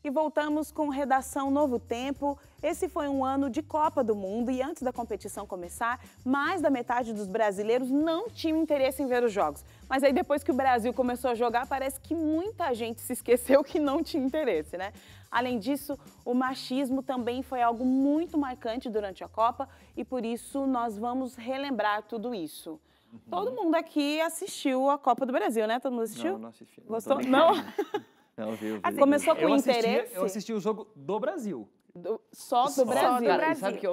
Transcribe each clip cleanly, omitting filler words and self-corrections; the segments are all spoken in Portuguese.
E voltamos com Redação Novo Tempo. Esse foi um ano de Copa do Mundo e antes da competição começar, mais da metade dos brasileiros não tinham interesse em ver os jogos. Mas aí depois que o Brasil começou a jogar, parece que muita gente se esqueceu que não tinha interesse, né? Além disso, o machismo também foi algo muito marcante durante a Copa e por isso nós vamos relembrar tudo isso. Todo mundo aqui assistiu a Copa do Brasil, né? Todo mundo assistiu? Não, não assisti. Gostou? Não? Não, vi. Assim, começou com interesse? Eu assisti o jogo do Brasil. Só do Brasil. Cara, sabe que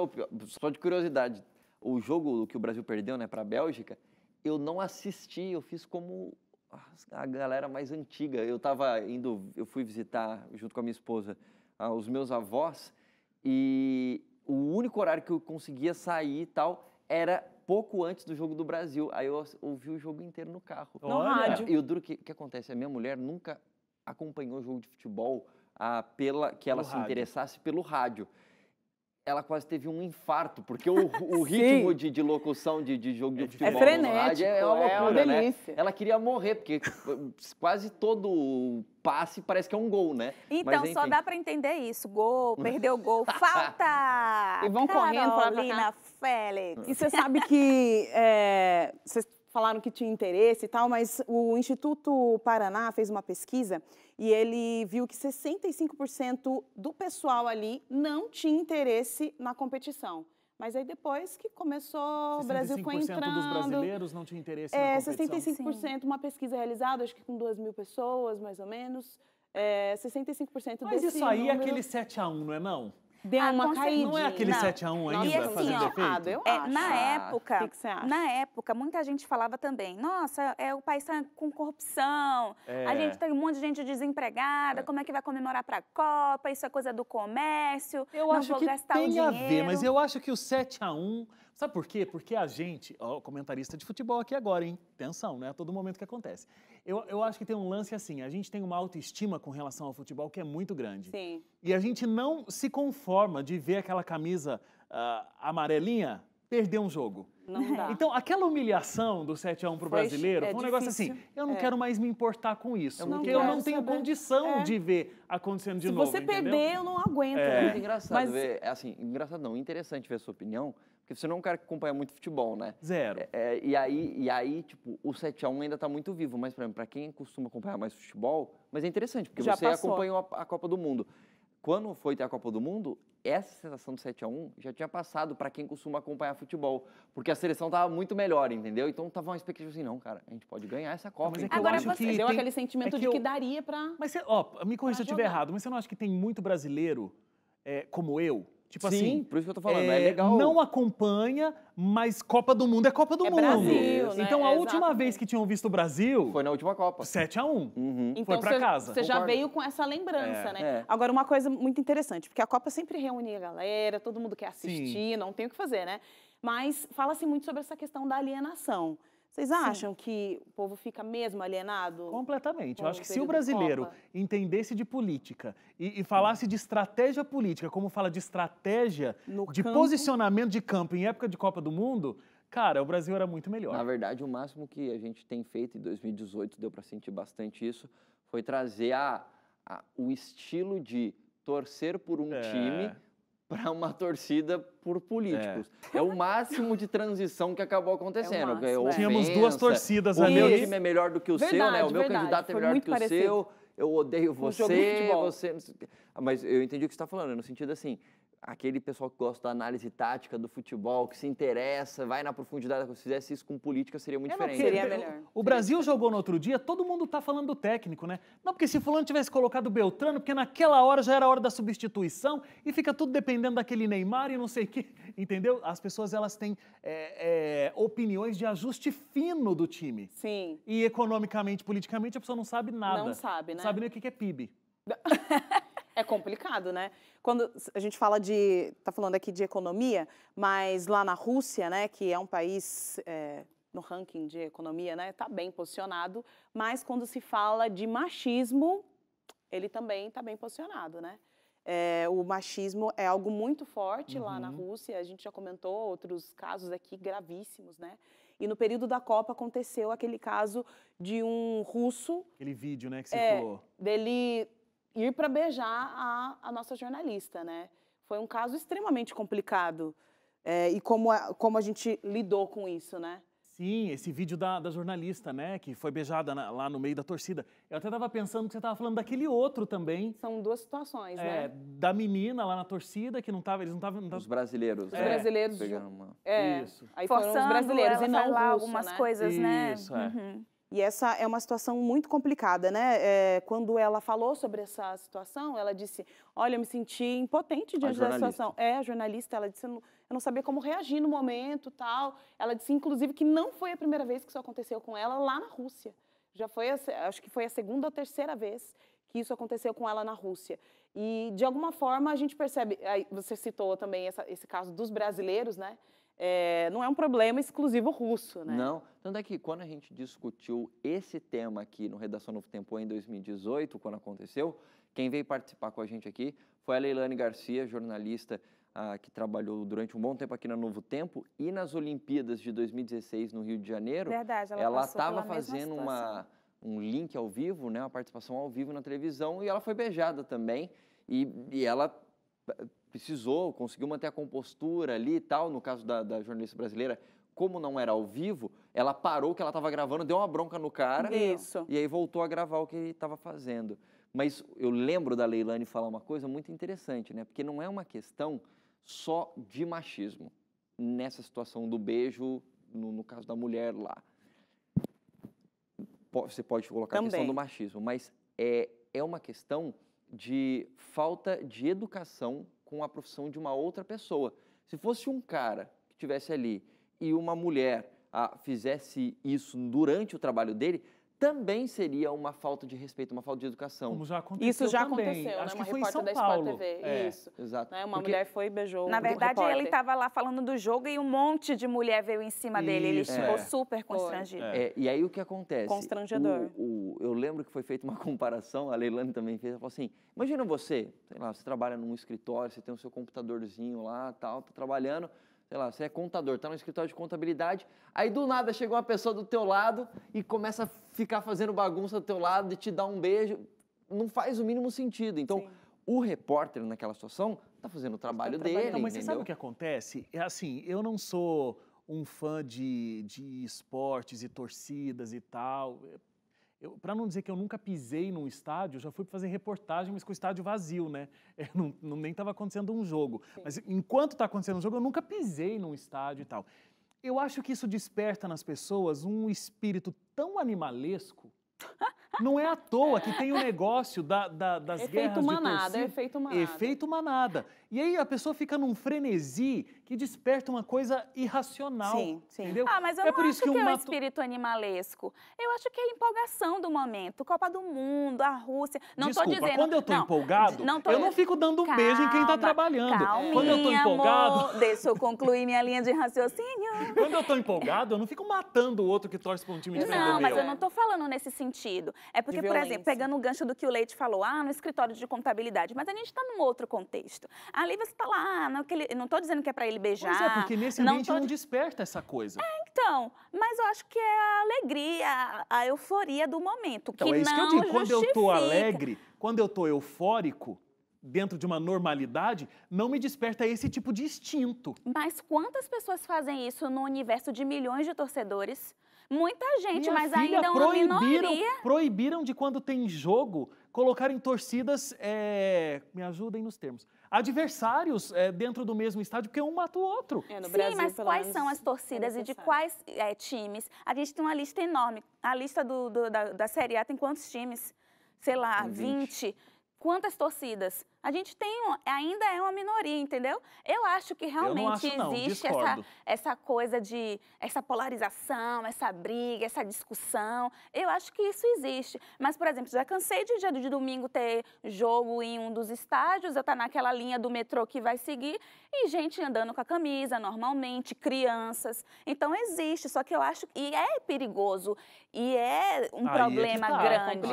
só de curiosidade, o jogo que o Brasil perdeu, né, para a Bélgica, eu não assisti, eu fiz como a galera mais antiga. Eu fui visitar junto com a minha esposa os meus avós e o único horário que eu conseguia sair e tal era pouco antes do jogo do Brasil. Aí eu ouvi o jogo inteiro no carro. No rádio. E o duro que acontece, a minha mulher nunca acompanhou o jogo de futebol que ela se interessasse pelo rádio. Ela quase teve um infarto, porque o ritmo de locução de jogo de futebol é frenético, no rádio é uma loucura, uma delícia. né? Ela queria morrer, porque quase todo passe parece que é um gol, né? Então, mas, só dá pra entender isso. Gol, perdeu o gol, falta! E vão correndo pra Carolina Félix. E você sabe que vocês falaram que tinha interesse e tal, mas o Instituto Paraná fez uma pesquisa e ele viu que 65% do pessoal ali não tinha interesse na competição. Mas aí depois que começou, o Brasil foi entrando... 65% dos brasileiros não tinha interesse na competição? 65%, uma pesquisa realizada, acho que com 2.000 pessoas, mais ou menos. 65% Mas desse isso aí é número aquele 7-1, não é não? deu uma caída. Não é aquele 7-1 ainda, E assim, fazendo ó, efeito? eu acho. Na O que você acha? Na época, muita gente falava também, nossa, o país está com corrupção, a gente tem um monte de gente desempregada, como é que vai comemorar para a Copa, isso é coisa do comércio, Eu não acho vou que gastar o tem a dinheiro. ver, mas eu acho que o 7-1... Sabe por quê? Porque a gente... Ó, comentarista de futebol aqui agora, hein? Atenção, não é a todo momento que acontece. Eu acho que tem um lance assim, a gente tem uma autoestima com relação ao futebol que é muito grande. Sim. E a gente não se conforma de ver aquela camisa amarelinha perder um jogo. Não dá. Então, aquela humilhação do 7-1 pro brasileiro foi um negócio difícil. assim, eu não quero mais me importar com isso, Não porque eu não quero tenho saber. condição de ver acontecendo de Se novo, você entendeu? perder, eu não aguento. É muito engraçado Mas ver, engraçado não, interessante ver a sua opinião, porque você não é um cara que acompanha muito futebol, né? Zero. E aí, tipo, o 7-1 ainda tá muito vivo, mas, por exemplo, pra quem costuma acompanhar mais futebol, mas é interessante, porque Já você passou. acompanhou a Copa do Mundo. Quando foi ter a Copa do Mundo, essa sensação do 7-1 já tinha passado para quem costuma acompanhar futebol, porque a seleção tava muito melhor, entendeu? Então tava uma expectativa assim, não, cara, a gente pode ganhar essa Copa. Mas é que então. eu Agora acho que deu tem- aquele sentimento é de eu- que daria pra... Mas, me corrija se eu estiver jogar. errado, mas você não acha que tem muito brasileiro como eu? Tipo Sim, assim, por isso que eu tô falando, é legal. não acompanha, mas Copa do Mundo é Copa do É Mundo. Brasil, né? Então, a última Exatamente. vez que tinham visto o Brasil, Foi na última Copa. 7-1. Uhum. Então Foi pra casa. você já Concordo. veio com essa lembrança, né? É. Agora, uma coisa muito interessante, porque a Copa sempre reúne a galera, todo mundo quer assistir, não tem o que fazer, né? Mas fala-se muito sobre essa questão da alienação. Vocês acham que o povo fica mesmo alienado? Completamente. Eu Com acho que o se o período brasileiro Copa. entendesse de política e falasse de estratégia política, como fala de estratégia No de campo. posicionamento de campo em época de Copa do Mundo, cara, o Brasil era muito melhor. Na verdade, o máximo que a gente tem feito em 2018, deu para sentir bastante isso, foi trazer o estilo de torcer por um time para uma torcida por políticos. É o máximo de transição que acabou acontecendo. máximo, é. Tínhamos duas torcidas o ali. meu time é melhor do que o seu, né? O meu Verdade, candidato é foi melhor do muito que o parecido. seu. Eu odeio Um jogo de você, futebol. você... não sei o quê. Mas eu entendi o que você está falando, no sentido assim, aquele pessoal que gosta da análise tática do futebol, que se interessa, vai na profundidade, se fizesse isso com política seria muito diferente. Seria melhor. O Brasil jogou no outro dia, todo mundo tá falando do técnico, né? Não, porque se fulano tivesse colocado o Beltrano, porque naquela hora já era a hora da substituição e fica tudo dependendo daquele Neymar e não sei o quê, entendeu? As pessoas, elas têm opiniões de ajuste fino do time. Sim. E economicamente, politicamente, a pessoa não sabe nada. Não sabe, né? Não sabe nem o que é PIB. É complicado, né? Quando a gente fala tá falando aqui de economia, mas lá na Rússia, né, que é um país no ranking de economia, né, tá bem posicionado, mas quando se fala de machismo, ele também tá bem posicionado, né? O machismo é algo muito forte lá na Rússia, a gente já comentou outros casos aqui gravíssimos, né? E no período da Copa aconteceu aquele caso de um russo... Aquele vídeo, né, que circulou. Dele ir para beijar a nossa jornalista, né? Foi um caso extremamente complicado. E como a gente lidou com isso, né? Sim, esse vídeo da jornalista, né, que foi beijada lá no meio da torcida. Eu até estava pensando que você estava falando daquele outro também. São duas situações, né? Da menina lá na torcida, que não tava, eles não estavam... Os brasileiros. Os brasileiros. Isso. Aí foram os brasileiros e não lá russo, algumas né? coisas, né? Isso, E essa é uma situação muito complicada, né? Quando ela falou sobre essa situação, ela disse, olha, eu me senti impotente diante da situação. A jornalista, ela disse, eu não sabia como reagir no momento, tal. Ela disse, inclusive, que não foi a primeira vez que isso aconteceu com ela lá na Rússia. Já foi, acho que foi a segunda ou terceira vez que isso aconteceu com ela na Rússia. E, de alguma forma, a gente percebe, aí você citou também esse caso dos brasileiros, né? Não é um problema exclusivo russo, né? Não, tanto é que quando a gente discutiu esse tema aqui no Redação Novo Tempo em 2018, quando aconteceu, quem veio participar com a gente aqui foi a Leilane Garcia, jornalista que trabalhou durante um bom tempo aqui na Novo Tempo e nas Olimpíadas de 2016 no Rio de Janeiro. Verdade, ela estava fazendo um link ao vivo, né, uma participação ao vivo na televisão e ela foi beijada também e ela conseguiu manter a compostura ali e tal, no caso da jornalista brasileira, como não era ao vivo, ela parou o que ela estava gravando, deu uma bronca no cara e aí voltou a gravar o que ele estava fazendo. Mas eu lembro da Leilane falar uma coisa muito interessante, né? Porque não é uma questão só de machismo, nessa situação do beijo, no caso da mulher lá. Você pode colocar a questão do machismo, mas é uma questão de falta de educação com a profissão de uma outra pessoa. Se fosse um cara que estivesse ali e uma mulher fizesse isso durante o trabalho dele, também seria uma falta de respeito, uma falta de educação. Como já aconteceu Isso já também. aconteceu, Acho né? que foi em São da Paulo. Sport TV. Isso. Exato. Uma mulher foi e beijou Na verdade, repórter. ele estava lá falando do jogo e um monte de mulher veio em cima dele. Ele ficou super constrangido. E aí o que acontece? Constrangedor. Eu lembro que foi feita uma comparação, a Leilane também fez, ela falou assim, imagina você, sei lá, você trabalha num escritório, você tem o seu computadorzinho lá, tal, tá trabalhando, sei lá, você é contador, tá no escritório de contabilidade, aí do nada chega uma pessoa do teu lado e começa a ficar fazendo bagunça do teu lado e te dá um beijo, não faz o mínimo sentido. Então, o repórter naquela situação tá fazendo o trabalho dele, mas você sabe o que acontece? É assim, eu não sou um fã de esportes e torcidas e tal. Para não dizer que eu nunca pisei num estádio, eu já fui fazer reportagem, mas com o estádio vazio, né? Nem estava acontecendo um jogo. Mas enquanto está acontecendo um jogo, eu nunca pisei num estádio e tal. Eu acho que isso desperta nas pessoas um espírito tão animalesco. Não é à toa que tem o negócio das guerras de torcida. Efeito manada. Efeito manada. E aí a pessoa fica num frenesi que desperta uma coisa irracional. Sim. Entendeu? Mas eu não acho que é o espírito animalesco. Eu acho que é a empolgação do momento. Copa do Mundo, a Rússia. Não Desculpa, tô dizendo... quando eu tô empolgado, eu não fico dando um beijo em quem tá trabalhando. Quando eu tô empolgado... Amor, deixa eu concluir minha linha de raciocínio. Quando eu tô empolgado, eu não fico matando o outro que torce pra um time diferente do meu. Não, mas eu não tô falando nesse sentido. É porque, por exemplo, pegando o gancho do que o Leite falou, no escritório de contabilidade, mas a gente tá num outro contexto. Ali você tá lá, não tô dizendo que é pra ele beijar. Pois é, porque nesse ambiente não desperta essa coisa. Então, mas eu acho que é a alegria, a euforia do momento, então, que é isso não que eu digo, quando eu tô justifica. alegre, quando eu tô eufórico, dentro de uma normalidade, não me desperta esse tipo de instinto. Mas quantas pessoas fazem isso no universo de milhões de torcedores? Muita gente, Minha mas filha, ainda é uma minoria. Proibiram de quando tem jogo, colocarem torcidas, me ajudem nos termos, adversários dentro do mesmo estádio, porque um mata o outro. No Sim, Brasil, mas quais são as torcidas e de quais times? A gente tem uma lista enorme. A lista da Série A tem quantos times? Sei lá, 20. Quantas torcidas? A gente ainda é uma minoria, entendeu? Eu acho que realmente existe essa coisa essa polarização, essa briga, essa discussão. Eu acho que isso existe. Mas, por exemplo, já cansei de dia de domingo ter jogo em um dos estádios, eu estar naquela linha do metrô que vai seguir, e gente andando com a camisa normalmente, crianças. Então existe, só que eu acho e é perigoso, e é um problema grande.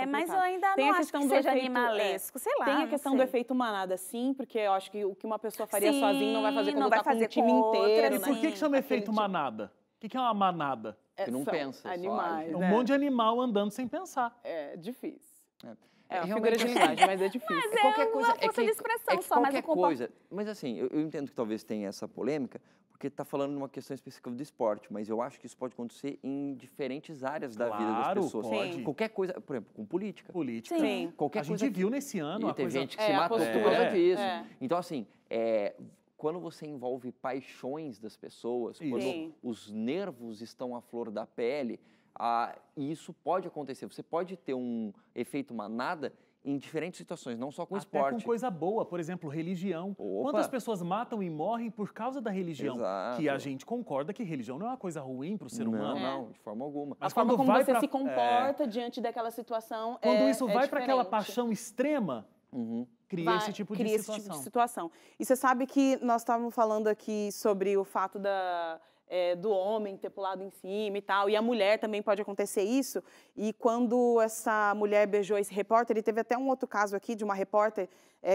Mas eu ainda não acho que seja animalesco, sei lá. Tem a questão do efeito manada, sim, porque eu acho que o que uma pessoa faria sozinha não vai fazer quando tá com um time inteiro. E por que chama efeito manada? O que é uma manada? Que não pensa. Animais. Um monte de animal andando sem pensar. É difícil. É uma figura de linguagem, mas é difícil. Mas é uma força de expressão só, mas qualquer coisa. Mas assim, eu entendo que talvez tenha essa polêmica, porque está falando de uma questão específica do esporte, mas eu acho que isso pode acontecer em diferentes áreas da vida das pessoas. Pode. Qualquer coisa, por exemplo, com política. Política. Sim. Qualquer A coisa gente viu nesse ano e teve gente que se a matou por postura. causa disso. É. Então, assim, quando você envolve paixões das pessoas, Isso. quando Sim. os nervos estão à flor da pele, isso pode acontecer. Você pode ter um efeito manada em diferentes situações, não só com Até esporte. com coisa boa, por exemplo, religião. Opa. Quantas pessoas matam e morrem por causa da religião? Exato. Que a gente concorda que religião não é uma coisa ruim para o ser humano. Não, de forma alguma. Mas a forma quando como vai você pra- se comporta diante daquela situação Quando isso vai para aquela diferente. paixão extrema, cria esse tipo de cria situação. esse tipo de situação. E você sabe que nós estávamos falando aqui sobre o fato do homem ter pulado em cima e tal, e a mulher também pode acontecer isso. E quando essa mulher beijou esse repórter, ele teve até um outro caso aqui de uma repórter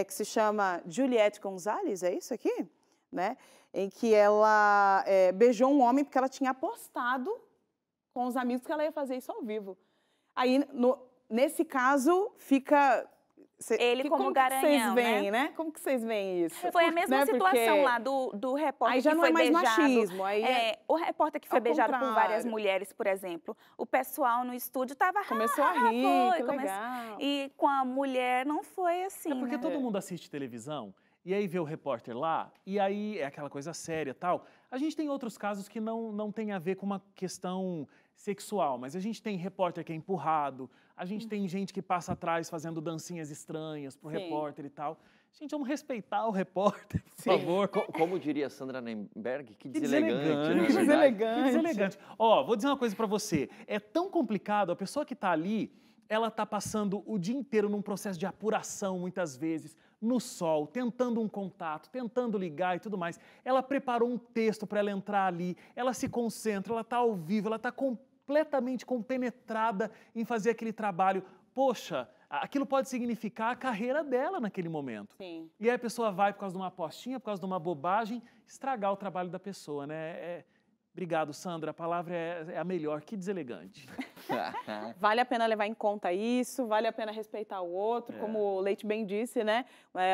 que se chama Juliette Gonzalez, é isso aqui? Né? Em que ela beijou um homem porque ela tinha apostado com os amigos que ela ia fazer isso ao vivo. Aí, nesse caso, fica... Ele como garanhão, vocês veem, né? Como que vocês veem isso? Foi a mesma Né? situação Porque lá do repórter aí já que não foi é mais beijado. machismo, aí o repórter que foi ao beijado por várias contrário. mulheres, por exemplo. O pessoal no estúdio tava Começou a rir, que legal. E com a mulher não foi assim, É porque né? todo mundo assiste televisão e aí vê o repórter lá, e aí é aquela coisa séria e tal. A gente tem outros casos que não tem a ver com uma questão sexual, mas a gente tem repórter que é empurrado, a gente tem gente que passa atrás fazendo dancinhas estranhas pro Sim. repórter e tal. Gente, vamos respeitar o repórter, por Sim. favor. Como diria Sandra Nemberg, que Que deselegante, deselegante. na Que verdade. deselegante. Que deselegante. Ó, vou dizer uma coisa pra você. É tão complicado, a pessoa que tá ali, ela tá passando o dia inteiro num processo de apuração, muitas vezes, no sol, tentando um contato, tentando ligar e tudo mais. Ela preparou um texto para ela entrar ali, ela se concentra, ela tá ao vivo, ela tá completamente compenetrada em fazer aquele trabalho. Poxa, aquilo pode significar a carreira dela naquele momento. Sim. E aí a pessoa vai, por causa de uma apostinha, por causa de uma bobagem, estragar o trabalho da pessoa, né? Obrigado, Sandra, a palavra é a melhor, que deselegante. Vale a pena levar em conta isso, vale a pena respeitar o outro, como o Leite bem disse, né?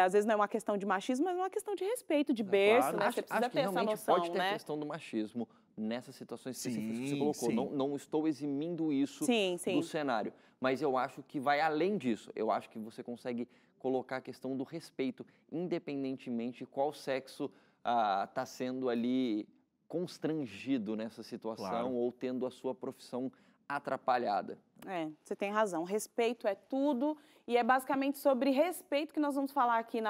Às vezes não é uma questão de machismo, mas é uma questão de respeito, de berço, claro. né? Você precisa Acho que ter essa realmente noção, pode ter né? a questão do machismo nessas situações específicas que você Sim, colocou. sim. Não estou eximindo isso Sim, sim. do cenário, mas eu acho que vai além disso. Eu acho que você consegue colocar a questão do respeito, independentemente de qual sexo está sendo ali constrangido nessa situação Claro. ou tendo a sua profissão atrapalhada. Você tem razão. Respeito é tudo e é basicamente sobre respeito que nós vamos falar aqui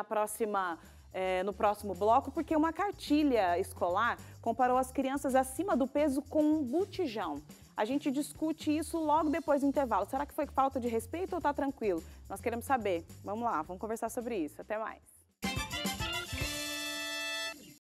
no próximo bloco, porque uma cartilha escolar comparou as crianças acima do peso com um botijão. A gente discute isso logo depois do intervalo. Será que foi falta de respeito ou tá tranquilo? Nós queremos saber. Vamos lá, vamos conversar sobre isso. Até mais.